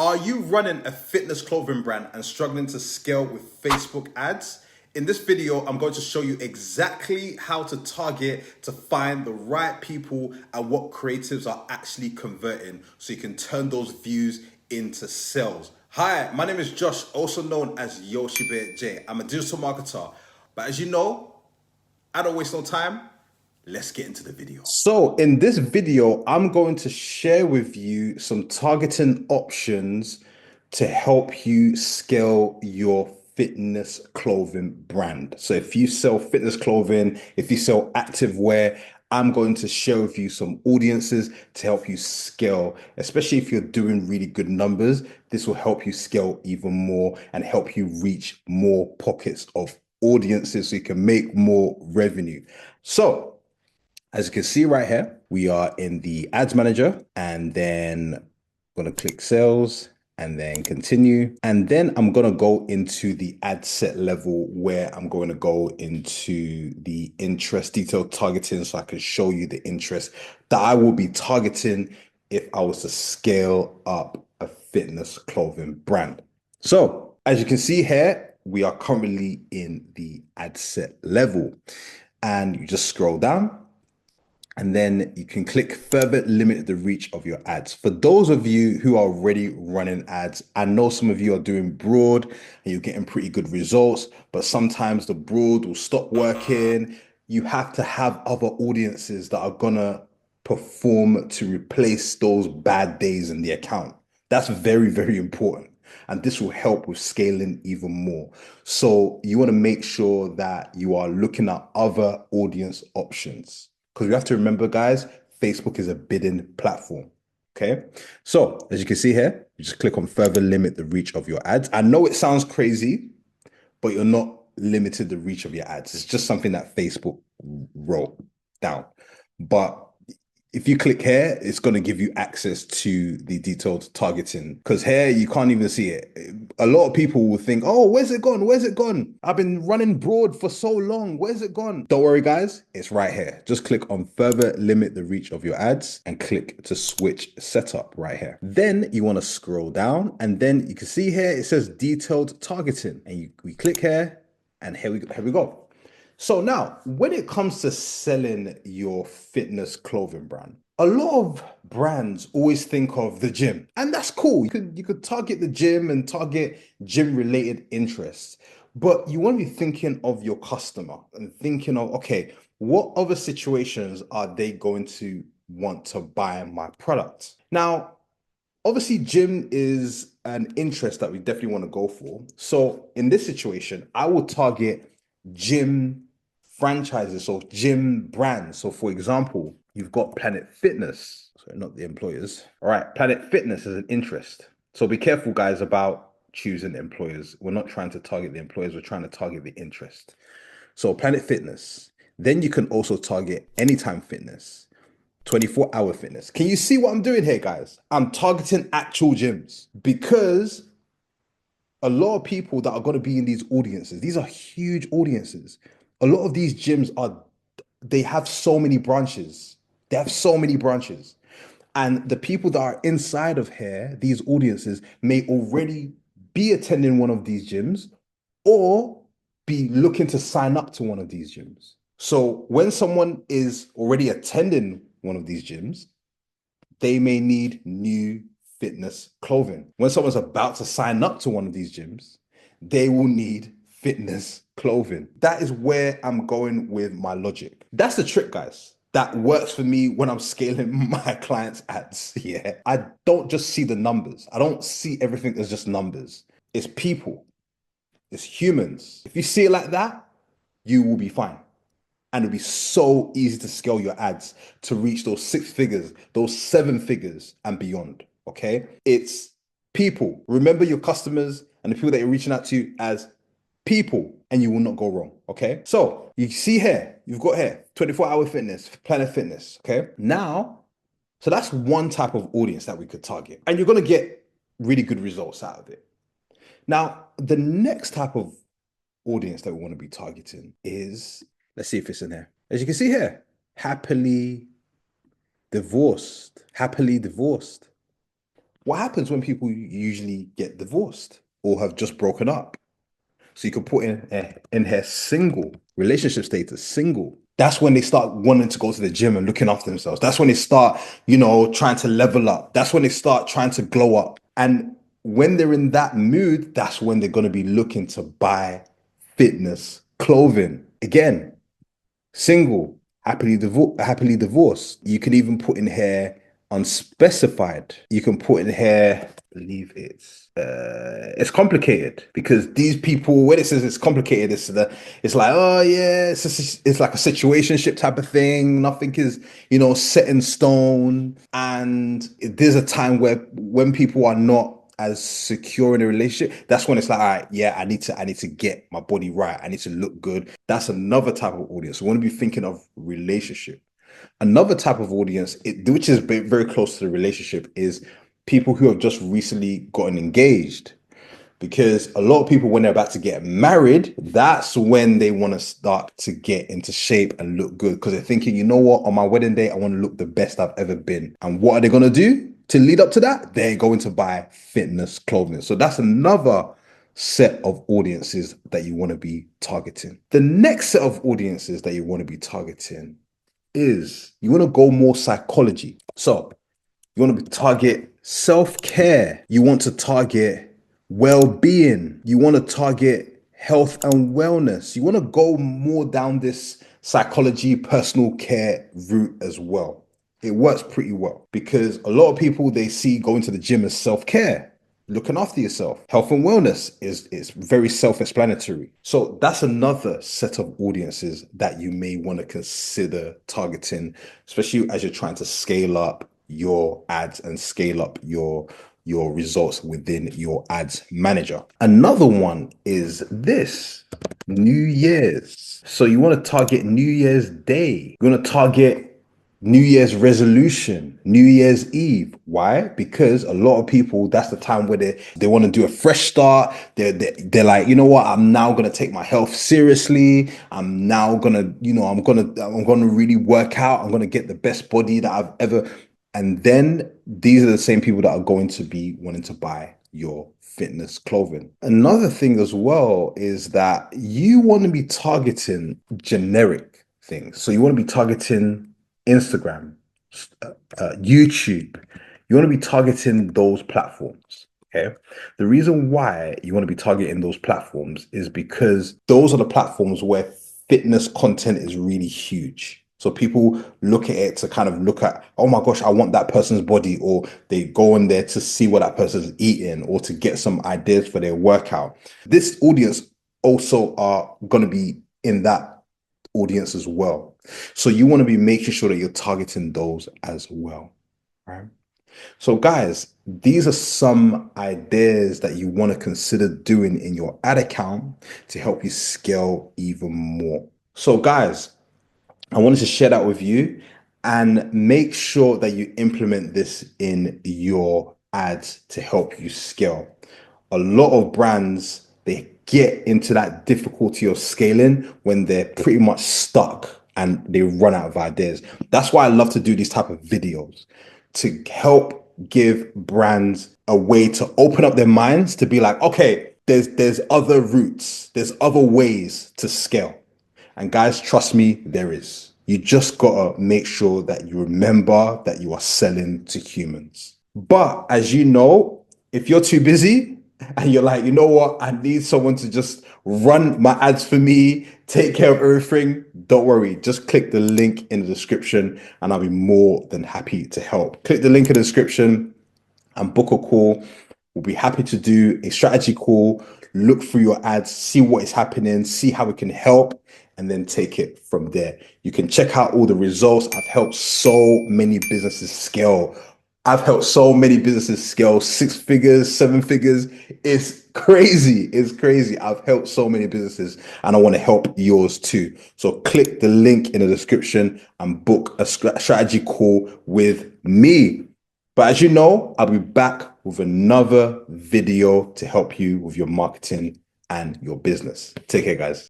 Are you running a fitness clothing brand and struggling to scale with Facebook ads? In this video, I'm going to show you exactly how to target to find the right people and what creatives are actually converting so you can turn those views into sales. Hi, my name is Josh, also known as Yoshi Bear J. I'm a digital marketer, but as you know, I don't waste no time. Let's get into the video. So in this video, I'm going to share with you some targeting options to help you scale your fitness clothing brand. So if you sell fitness clothing, if you sell active wear, I'm going to share with you some audiences to help you scale, especially if you're doing really good numbers. This will help you scale even more and help you reach more pockets of audiences so you can make more revenue. So as you can see right here, we are in the ads manager, and then I'm going to click sales and then continue. And then I'm going to go into the ad set level where I'm going to go into the interest detailed targeting so I can show you the interest that I will be targeting if I was to scale up a fitness clothing brand. So as you can see here, we are currently in the ad set level, and you just scroll down. And then you can click further limit the reach of your ads. For those of you who are already running ads, I know some of you are doing broad and you're getting pretty good results, but sometimes the broad will stop working. You have to have other audiences that are gonna perform to replace those bad days in the account. That's very, very important. And this will help with scaling even more. So you want to make sure that you are looking at other audience options. Because we have to remember, guys, Facebook is a bidding platform. Okay. So as you can see here, you just click on further limit the reach of your ads. I know it sounds crazy, but you're not limited the reach of your ads. It's just something that Facebook wrote down. But if you click here, it's going to give you access to the detailed targeting, because here you can't even see it. A lot of people will think, oh, where's it gone? Where's it gone? I've been running broad for so long. Where's it gone? Don't worry, guys. It's right here. Just click on further limit the reach of your ads and click to switch setup right here. Then you want to scroll down, and then you can see here, it says detailed targeting, and we click here, and here we go. So now, when it comes to selling your fitness clothing brand, a lot of brands always think of the gym, and that's cool. You could target the gym and target gym related interests, but you want to be thinking of your customer and thinking of, okay, what other situations are they going to want to buy my product? Now, obviously, gym is an interest that we definitely want to go for. So in this situation, I will target gym franchises, so gym brands. So for example, you've got Planet Fitness, sorry, not the employers. All right, Planet Fitness is an interest. So be careful, guys, about choosing employers. We're not trying to target the employers, we're trying to target the interest. So Planet Fitness. Then you can also target Anytime Fitness, 24-hour fitness. Can you see what I'm doing here, guys? I'm targeting actual gyms because a lot of people that are going to be in these audiences, these are huge audiences. A lot of these gyms they have so many branches. They have so many branches. And the people that are inside of here, these audiences, may already be attending one of these gyms or be looking to sign up to one of these gyms. So when someone is already attending one of these gyms, they may need new fitness clothing. When someone's about to sign up to one of these gyms, they will need fitness clothing. That is where I'm going with my logic. That's the trick, guys. That works for me when I'm scaling my clients' ads. Yeah. I don't just see the numbers. I don't see everything as just numbers. It's people. It's humans. If you see it like that, you will be fine. And it'll be so easy to scale your ads to reach those 6 figures, those 7 figures and beyond. Okay. It's people. Remember your customers and the people that you're reaching out to as people, and you will not go wrong. Okay. So you see here, you've got here 24-hour fitness, Planet Fitness. Okay. Now, so that's one type of audience that we could target, and you're going to get really good results out of it. Now, the next type of audience that we want to be targeting is, let's see if it's in here. As you can see here, happily divorced. Happily divorced. What happens when people usually get divorced or have just broken up? So you can put in here single, relationship status, single. That's when they start wanting to go to the gym and looking after themselves. That's when they start, trying to level up. That's when they start trying to glow up. And when they're in that mood, that's when they're going to be looking to buy fitness clothing. Again, single, happily divorced. You can even put in here unspecified. You can put in here, I believe it's complicated, because these people, when it says it's complicated, it's like, oh yeah, it's like a situationship type of thing. Nothing is, set in stone. And there's a time where when people are not as secure in a relationship, that's when it's like, all right, yeah, I need to get my body right. I need to look good. That's another type of audience. We want to be thinking of relationship. Another type of audience, which is very close to the relationship, is people who have just recently gotten engaged. Because a lot of people, when they're about to get married, that's when they want to start to get into shape and look good. Because they're thinking, you know what, on my wedding day, I want to look the best I've ever been. And what are they going to do to lead up to that? They're going to buy fitness clothing. So that's another set of audiences that you want to be targeting. The next set of audiences that you want to be targeting is you want to go more psychology. So you want to target self-care. You want to target well-being. You want to target health and wellness. You want to go more down this psychology, personal care route as well. It works pretty well because a lot of people, they see going to the gym as self-care, looking after yourself. Health and wellness is very self-explanatory. So that's another set of audiences that you may want to consider targeting, especially as you're trying to scale up your ads and scale up your results within your ads manager. Another one is this, New Year's. So you want to target New Year's Day. You want to target New Year's resolution, New Year's Eve. Why? Because a lot of people, that's the time where they want to do a fresh start. They're like, you know what? I'm now gonna take my health seriously. I'm now gonna, I'm gonna really work out. I'm gonna get the best body that I've ever. And then these are the same people that are going to be wanting to buy your fitness clothing. Another thing as well is that you want to be targeting generic things. So you want to be targeting Instagram, YouTube. You want to be targeting those platforms. Okay. The reason why you want to be targeting those platforms is because those are the platforms where fitness content is really huge. So people look at it to kind of look at, oh my gosh, I want that person's body, or they go in there to see what that person's eating or to get some ideas for their workout. This audience also are going to be in that audience as well. So you want to be making sure that you're targeting those as well, right? So guys, these are some ideas that you want to consider doing in your ad account to help you scale even more. So guys, I wanted to share that with you, and make sure that you implement this in your ads to help you scale. A lot of brands, they get into that difficulty of scaling when they're pretty much stuck and they run out of ideas. That's why I love to do these type of videos, to help give brands a way to open up their minds to be like, okay, there's other routes, there's other ways to scale. And guys, trust me, there is. You just gotta make sure that you remember that you are selling to humans. But as you know, if you're too busy and you're like, you know what, I need someone to just run my ads for me, take care of everything, don't worry. Just click the link in the description and I'll be more than happy to help. Click the link in the description and book a call. We'll be happy to do a strategy call, look through your ads, see what is happening, see how we can help, and then take it from there. You can check out all the results. I've helped so many businesses scale. I've helped so many businesses scale 6 figures, 7 figures. It's crazy. It's crazy. I've helped so many businesses and I want to help yours too. So click the link in the description and book a strategy call with me. But as you know, I'll be back with another video to help you with your marketing and your business. Take care, guys.